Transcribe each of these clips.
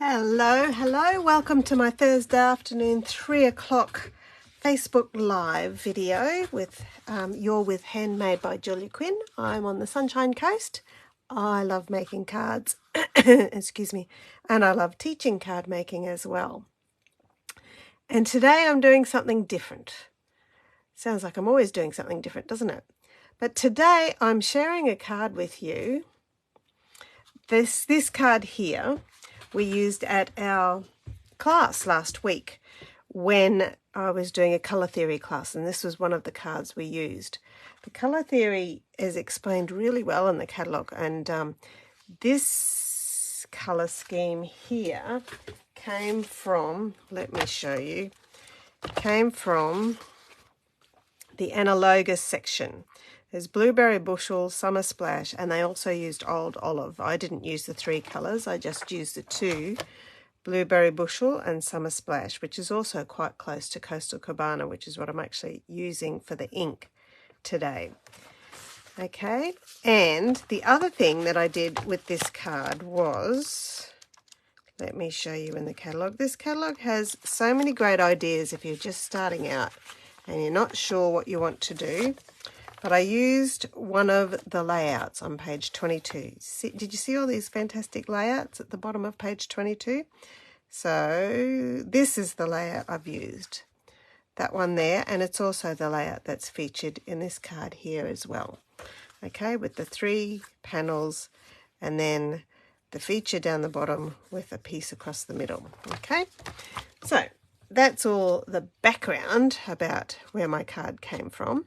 Hello, welcome to my Thursday afternoon 3 o'clock Facebook Live video with You're with Handmade by Julia Quinn. I'm on the Sunshine Coast. I love making cards, excuse me, and I love teaching card making as well. And today I'm doing something different. Sounds like I'm always doing something different, doesn't it? But today I'm sharing a card with you. This card here we used at our class last week when I was doing a colour theory class, and this was one of the cards we used. The colour theory is explained really well in the catalogue, and this colour scheme here came from, let me show you, came from the Analogus section. There's Blueberry Bushel, Summer Splash, and they also used Old Olive. I didn't use the 3 colours, I just used the 2, Blueberry Bushel and Summer Splash, which is also quite close to Coastal Cabana, which is what I'm actually using for the ink today. Okay, and the other thing that I did with this card was, let me show you in the catalogue. This catalogue has so many great ideas if you're just starting out and you're not sure what you want to do. But I used one of the layouts on page 22. Did you see all these fantastic layouts at the bottom of page 22? So this is the layout I've used. That one there, and it's also the layout that's featured in this card here as well. Okay, with the 3 panels and then the feature down the bottom with a piece across the middle. Okay, so that's all the background about where my card came from.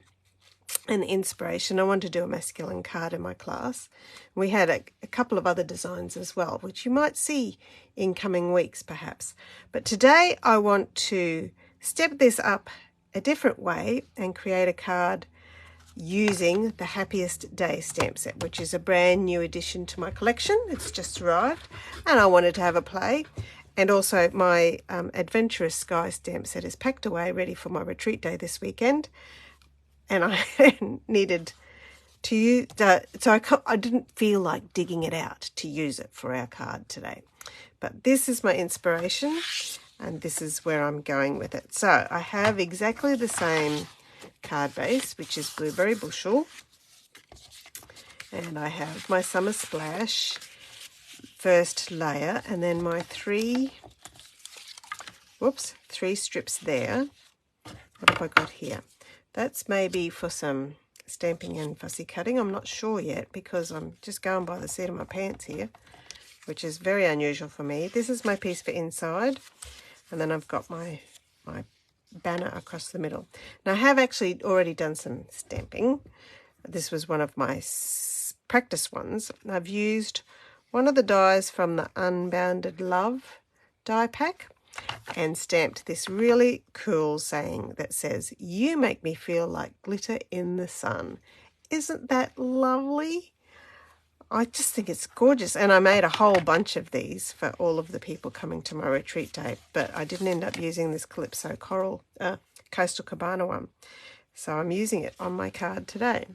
And the inspiration. I wanted to do a masculine card in my class. We had a couple of other designs as well, which you might see in coming weeks perhaps. But today I want to step this up a different way and create a card using the Happiest Day stamp set, which is a brand new addition to my collection. It's just arrived and I wanted to have a play. And also my Adventurous Sky stamp set is packed away, ready for my retreat day this weekend. And I needed to use, so I didn't feel like digging it out to use it for our card today. But this is my inspiration, and this is where I'm going with it. So I have exactly the same card base, which is Blueberry Bushel. And I have my Summer Splash first layer, and then my 3 strips there. What have I got here? That's maybe for some stamping and fussy cutting. I'm not sure yet because I'm just going by the seat of my pants here, which is very unusual for me. This is my piece for inside, and then I've got my banner across the middle. Now I have actually already done some stamping. This was one of my practice ones. I've used one of the dies from the Unbounded Love die pack and stamped this really cool saying that says, "You make me feel like glitter in the sun." Isn't that lovely? I just think it's gorgeous. And I made a whole bunch of these for all of the people coming to my retreat day, but I didn't end up using this Calypso Coral Coastal Cabana one. So I'm using it on my card today.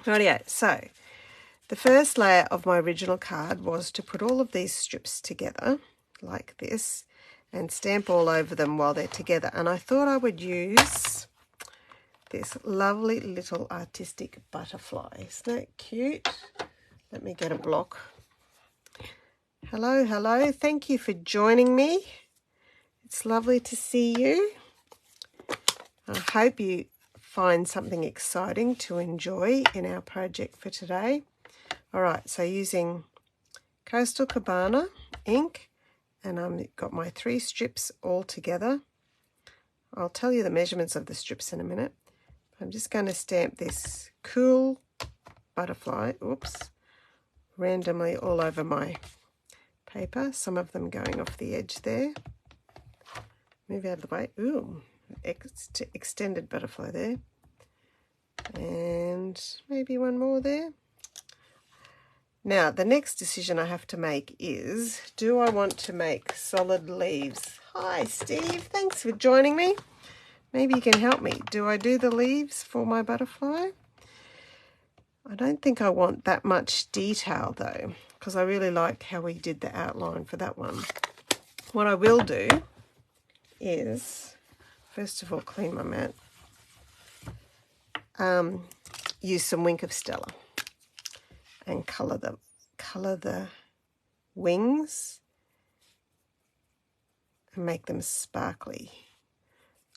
Rightio, so the first layer of my original card was to put all of these strips together like this and stamp all over them while they're together. And I thought I would use this lovely little artistic butterfly. Isn't that cute? Let me get a block. Hello. Thank you for joining me. It's lovely to see you. I hope you find something exciting to enjoy in our project for today. All right, so using Coastal Cabana ink, and I've got my 3 strips all together. I'll tell you the measurements of the strips in a minute. I'm just going to stamp this cool butterfly, randomly all over my paper. Some of them going off the edge there. Move out of the way. Ooh, extended butterfly there. And maybe one more there. Now, the next decision I have to make is, do I want to make solid leaves? Hi, Steve. Thanks for joining me. Maybe you can help me. Do I do the leaves for my butterfly? I don't think I want that much detail, though, because I really like how we did the outline for that one. What I will do is, first of all, clean my mat. Use some Wink of Stella and colour the wings and make them sparkly,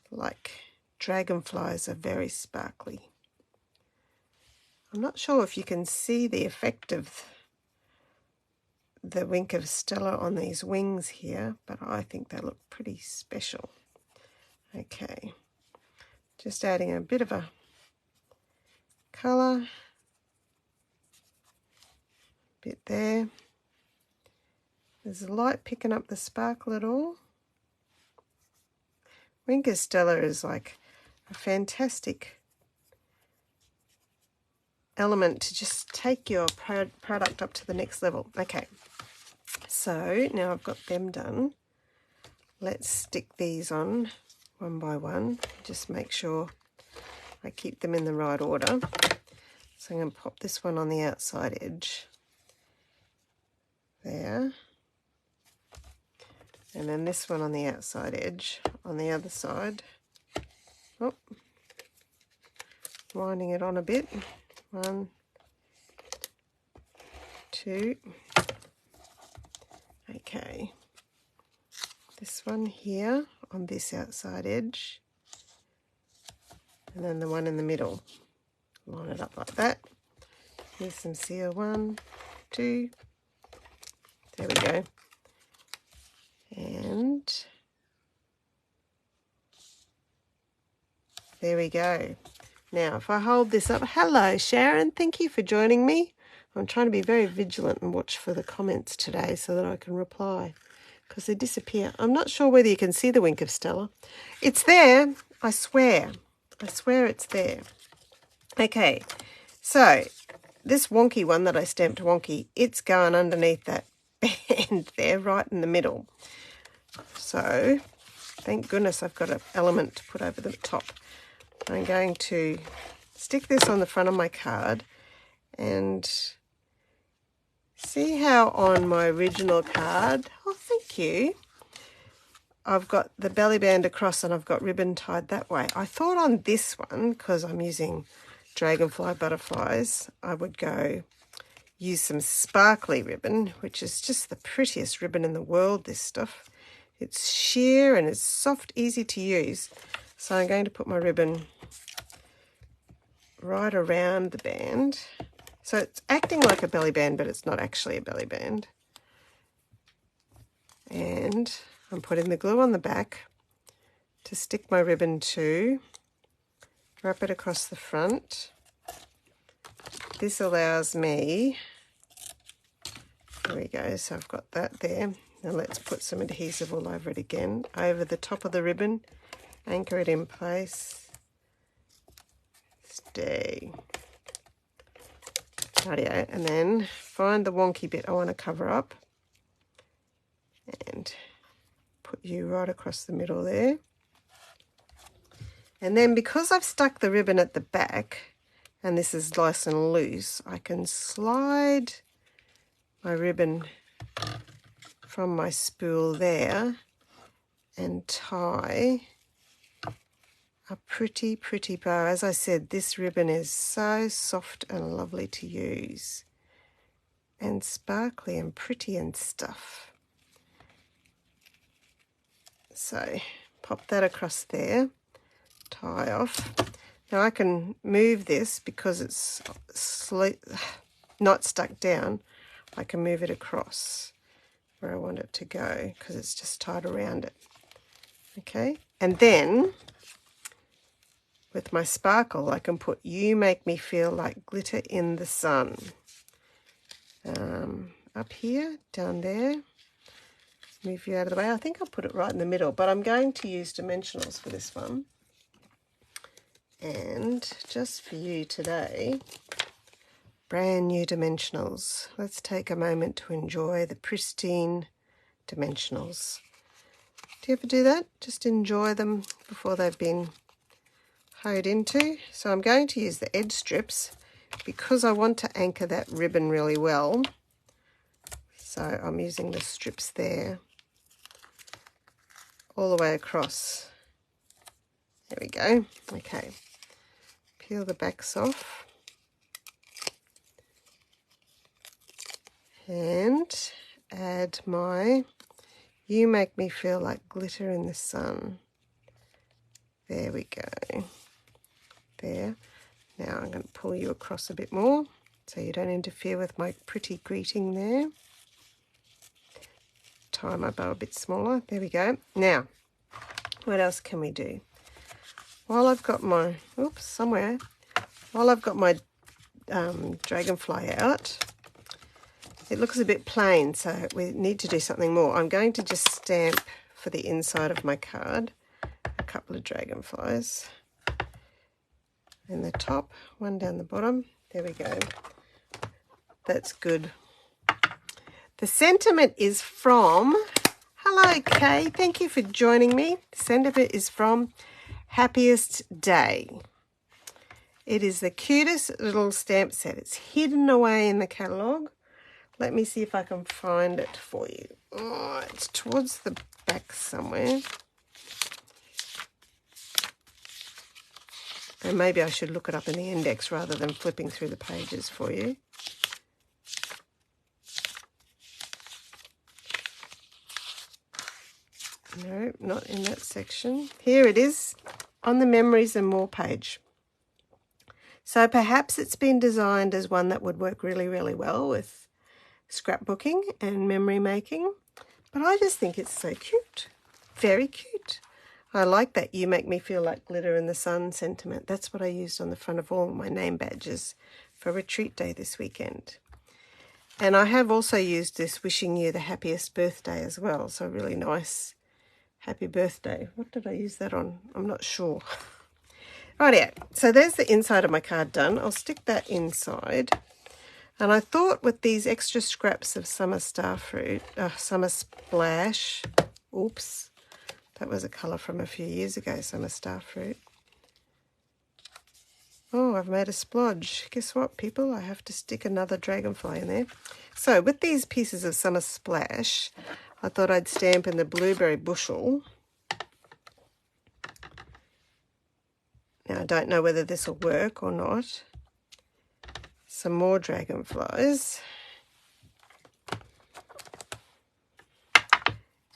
like dragonflies are very sparkly. I'm not sure if you can see the effect of the Wink of Stella on these wings here, but I think they look pretty special. Okay, just adding a bit of a colour, bit there. There's a light picking up the sparkle at all. Wink of Stella is like a fantastic element to just take your product up to the next level. Okay, so now I've got them done. Let's stick these on one by one. Just make sure I keep them in the right order. So I'm going to pop this one on the outside edge there, and then this one on the outside edge on the other side. Oh, winding it on a bit. 1, 2. Okay, this one here on this outside edge, and then the one in the middle. Line it up like that. Here's some seal. 1, 2. There we go. And there we go. Now, if I hold this up, hello Sharon, thank you for joining me. I'm trying to be very vigilant and watch for the comments today so that I can reply, because they disappear. I'm not sure whether you can see the Wink of Stella. It's there, I swear. I swear it's there. Okay, so this wonky one that I stamped wonky, it's going underneath that band there, right in the middle. So, thank goodness I've got an element to put over the top. I'm going to stick this on the front of my card and see how on my original card, oh thank you, I've got the belly band across and I've got ribbon tied that way. I thought on this one, because I'm using dragonfly butterflies, I would go use some sparkly ribbon, which is just the prettiest ribbon in the world, this stuff. It's sheer and it's soft, easy to use. So I'm going to put my ribbon right around the band. So it's acting like a belly band, but it's not actually a belly band. And I'm putting the glue on the back to stick my ribbon to, wrap it across the front. This allows me, there we go, so I've got that there. Now let's put some adhesive all over it again, over the top of the ribbon, anchor it in place, stay. Rightio, and then find the wonky bit I want to cover up and put you right across the middle there. And then because I've stuck the ribbon at the back and this is nice and loose, I can slide my ribbon from my spool there and tie a pretty bow. As I said, this ribbon is so soft and lovely to use and sparkly and pretty and stuff. So pop that across there, tie off. Now I can move this because it's not stuck down. I can move it across where I want it to go because it's just tied around it. Okay, and then with my sparkle I can put "You Make Me Feel Like Glitter in the Sun" up here, down there. Move you out of the way. I think I'll put it right in the middle, but I'm going to use dimensionals for this one. And just for you today, brand new dimensionals. Let's take a moment to enjoy the pristine dimensionals. Do you ever do that? Just enjoy them before they've been hoed into. So I'm going to use the edge strips because I want to anchor that ribbon really well. So I'm using the strips there all the way across. There we go. Okay, peel the backs off and add my You Make Me Feel Like Glitter in the Sun. There we go. There. Now I'm going to pull you across a bit more so you don't interfere with my pretty greeting there. Tie my bow a bit smaller. There we go. Now, what else can we do? While I've got my, while I've got my dragonfly out, it looks a bit plain, so we need to do something more. I'm going to just stamp for the inside of my card a couple of dragonflies. In the top, one down the bottom. There we go. That's good. The sentiment is from, hello Kay, thank you for joining me. The sentiment is from Happiest Day. It is the cutest little stamp set. It's hidden away in the catalogue. Let me see if I can find it for you. Oh, it's towards the back somewhere. And maybe I should look it up in the index rather than flipping through the pages for you. No, not in that section. Here it is on the Memories and More page. So perhaps it's been designed as one that would work really, really well with scrapbooking and memory making. But I just think it's so cute. Very cute. I like that You Make Me Feel Like Glitter in the Sun sentiment. That's what I used on the front of all my name badges for Retreat Day this weekend. And I have also used this Wishing You the Happiest Birthday as well. So really nice. Happy birthday. What did I use that on? I'm not sure. Rightio. So there's the inside of my card done. I'll stick that inside. And I thought with these extra scraps of Summer Starfruit, Summer Splash, oops, that was a colour from a few years ago, Summer Starfruit. Oh, I've made a splodge. Guess what, people? I have to stick another dragonfly in there. So with these pieces of Summer Splash, I thought I'd stamp in the Blueberry Bushel. Now, I don't know whether this will work or not. Some more dragonflies.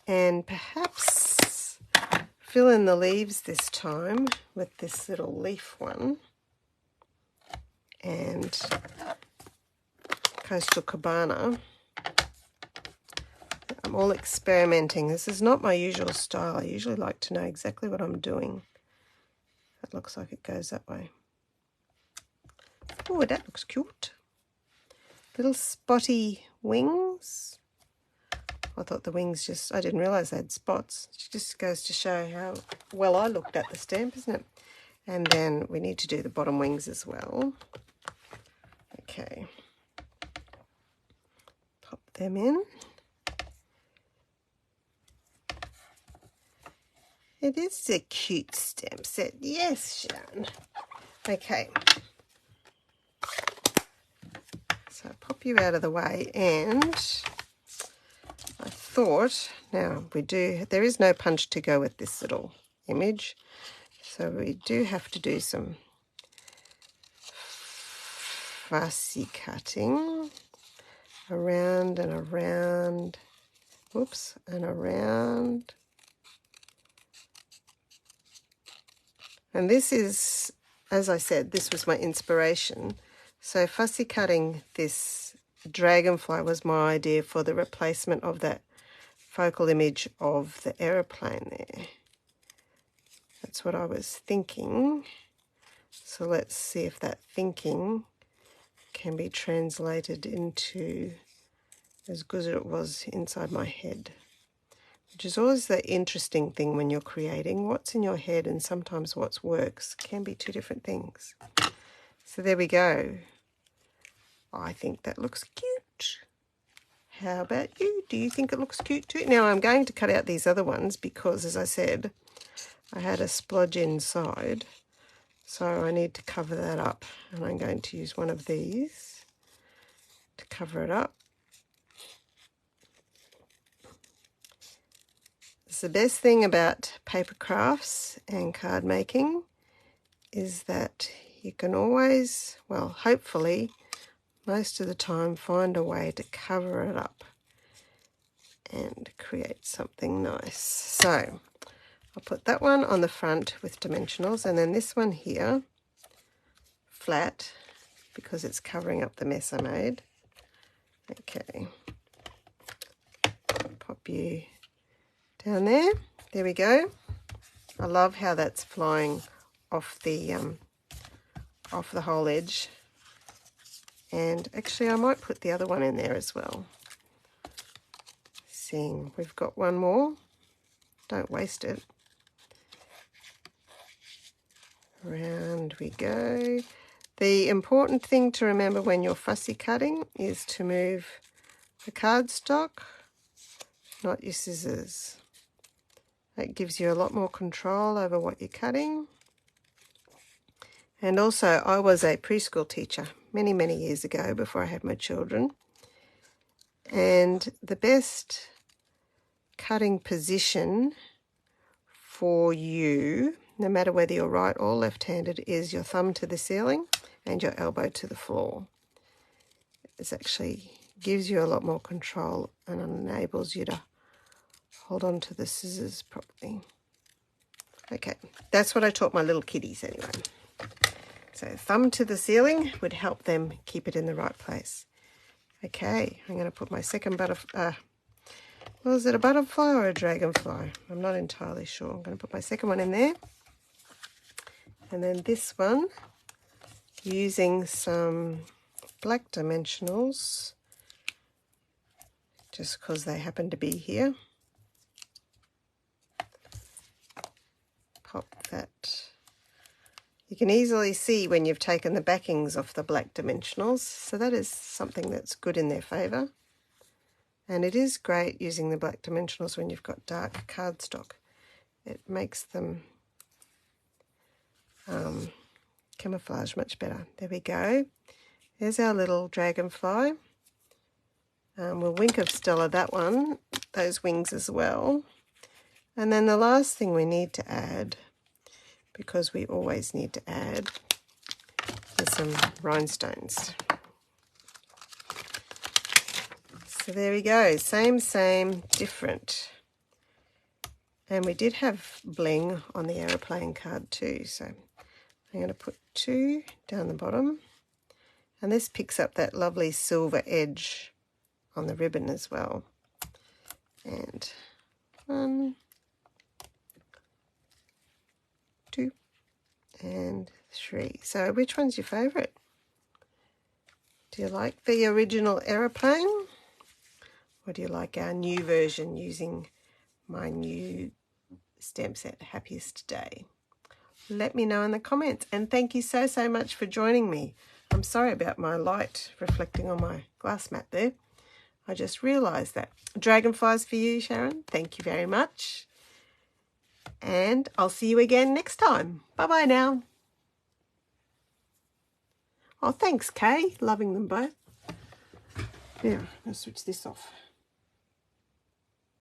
And perhaps fill in the leaves this time with this little leaf one. And Coastal Cabana. I'm all experimenting. This is not my usual style. I usually like to know exactly what I'm doing. That looks like it goes that way. Oh, that looks cute. Little spotty wings. I thought the wings just, I didn't realise they had spots. It just goes to show how well I looked at the stamp, isn't it? And then we need to do the bottom wings as well. Okay. Pop them in. It is a cute stamp set. Yes, Shan. Okay. So pop you out of the way, and I thought, now there is no punch to go with this little image, so we do have to do some fussy cutting around and around, whoops, and around. And this is, as I said, this was my inspiration. So fussy cutting this dragonfly was my idea for the replacement of that focal image of the aeroplane there. That's what I was thinking. So let's see if that thinking can be translated into as good as it was inside my head. Which is always the interesting thing when you're creating. What's in your head and sometimes what works can be two different things. So there we go. I think that looks cute. How about you? Do you think it looks cute too? Now I'm going to cut out these other ones because, as I said, I had a splodge inside. So I need to cover that up. And I'm going to use one of these to cover it up. That's the best thing about paper crafts and card making, is that you can always, well, hopefully, most of the time, find a way to cover it up and create something nice. So I'll put that one on the front with dimensionals, and then this one here flat because it's covering up the mess I made. Okay, pop you down there. There we go. I love how that's flying off the whole edge. And actually I might put the other one in there as well. Seeing we've got one more, don't waste it. Around we go. The important thing to remember when you're fussy cutting is to move the cardstock, not your scissors. That gives you a lot more control over what you're cutting. And also, I was a preschool teacher many, many years ago before I had my children. And the best cutting position for you, no matter whether you're right or left-handed, is your thumb to the ceiling and your elbow to the floor. It actually gives you a lot more control and enables you to hold on to the scissors properly. Okay, that's what I taught my little kiddies anyway. So thumb to the ceiling would help them keep it in the right place. Okay, I'm going to put my second butterfly. Was it a butterfly or a dragonfly? I'm not entirely sure. I'm going to put my second one in there. And then this one, using some black dimensionals, just because they happen to be here. Pop that. You can easily see when you've taken the backings off the black dimensionals, so that is something that's good in their favour. And it is great using the black dimensionals when you've got dark cardstock. It makes them camouflage much better. There we go. There's our little dragonfly. We'll wink of Stella that one, those wings as well. And then the last thing we need to add, because we always need to add, is some rhinestones. So there we go, same, different. And we did have bling on the aeroplane card too, so I'm going to put 2 down the bottom. And this picks up that lovely silver edge on the ribbon as well. And 1, 2, and 3. So which one's your favourite? Do you like the original aeroplane? Or do you like our new version using my new stamp set, Happiest Day? Let me know in the comments. And thank you so much for joining me. I'm sorry about my light reflecting on my glass mat there. I just realised that. Dragonflies for you, Sharon. Thank you very much. And I'll see you again next time. Bye-bye now. Oh, thanks, Kay. Loving them both. Now, I'll switch this off.